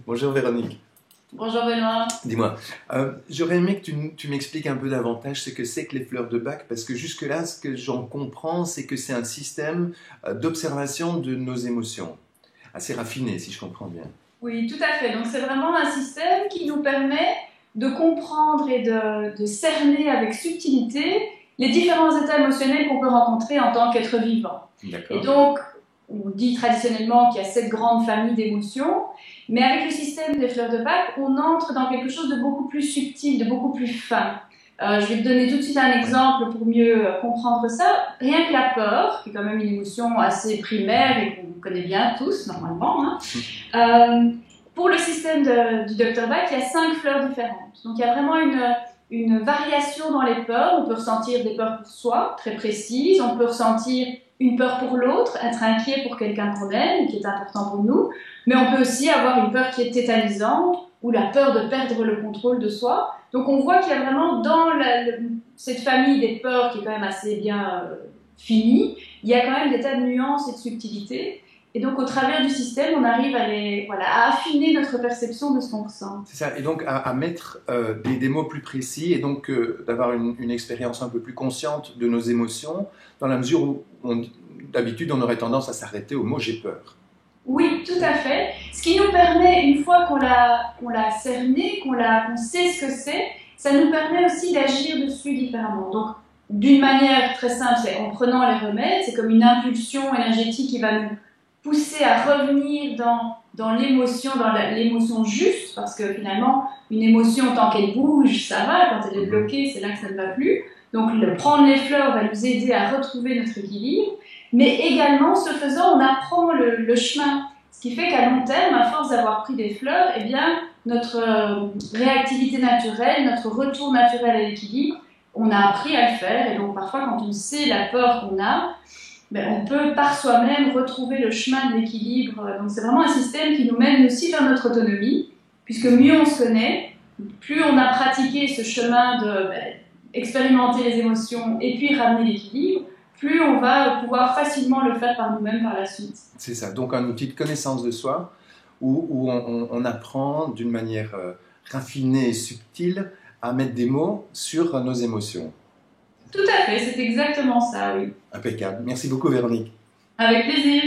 Bonjour Véronique. Bonjour Benoît. Dis-moi, j'aurais aimé que tu m'expliques un peu davantage ce que c'est que les fleurs de Bach, parce que jusque-là, ce que j'en comprends, c'est que c'est un système d'observation de nos émotions, assez raffiné, si je comprends bien. Oui, tout à fait. Donc c'est vraiment un système qui nous permet de comprendre et de cerner avec subtilité les différents états émotionnels qu'on peut rencontrer en tant qu'être vivant. Et D'accord. donc, on dit traditionnellement qu'il y a cette grande famille d'émotions, mais avec le système des fleurs de Bach, on entre dans quelque chose de beaucoup plus subtil, de beaucoup plus fin. Je vais te donner tout de suite un Ouais. exemple pour mieux comprendre ça. Rien que la peur, qui est quand même une émotion assez primaire et qu'on connaît bien tous normalement, hein. Pour le système du Dr Bach, il y a 5 fleurs différentes. Donc il y a vraiment une variation dans les peurs. On peut ressentir des peurs pour soi, très précises. On peut ressentir une peur pour l'autre, être inquiet pour quelqu'un qu'on aime, qui est important pour nous. Mais on peut aussi avoir une peur qui est tétanisante ou la peur de perdre le contrôle de soi. Donc on voit qu'il y a vraiment dans cette famille des peurs qui est quand même assez bien finie, il y a quand même des tas de nuances et de subtilités. Et donc, au travers du système, on arrive à affiner notre perception de ce qu'on ressent. C'est ça, et donc à mettre des mots plus précis, et donc d'avoir une expérience un peu plus consciente de nos émotions, dans la mesure où d'habitude on aurait tendance à s'arrêter au mot j'ai peur. Oui, tout à fait. Ce qui nous permet, une fois qu'on l'a cerné, qu'on sait ce que c'est, ça nous permet aussi d'agir dessus différemment. Donc, d'une manière très simple, c'est en prenant les remèdes, c'est comme une impulsion énergétique qui va nous pousser à revenir dans l'émotion, l'émotion juste, parce que finalement, une émotion, tant qu'elle bouge, ça va, quand elle est bloquée, c'est là que ça ne va plus. Donc, prendre les fleurs va nous aider à retrouver notre équilibre. Mais également, ce faisant, on apprend le chemin. Ce qui fait qu'à long terme, à force d'avoir pris des fleurs, eh bien, notre réactivité naturelle, notre retour naturel à l'équilibre, on a appris à le faire. Et donc, parfois, quand on sait la peur qu'on a, ben, on peut par soi-même retrouver le chemin de l'équilibre. Donc, c'est vraiment un système qui nous mène aussi vers notre autonomie, puisque mieux on se connaît, plus on a pratiqué ce chemin de expérimenter les émotions et puis ramener l'équilibre, plus on va pouvoir facilement le faire par nous-mêmes par la suite. C'est ça, donc un outil de connaissance de soi où on apprend d'une manière raffinée et subtile à mettre des mots sur nos émotions. Tout à fait, c'est exactement ça, oui. Impeccable. Merci beaucoup Véronique. Avec plaisir.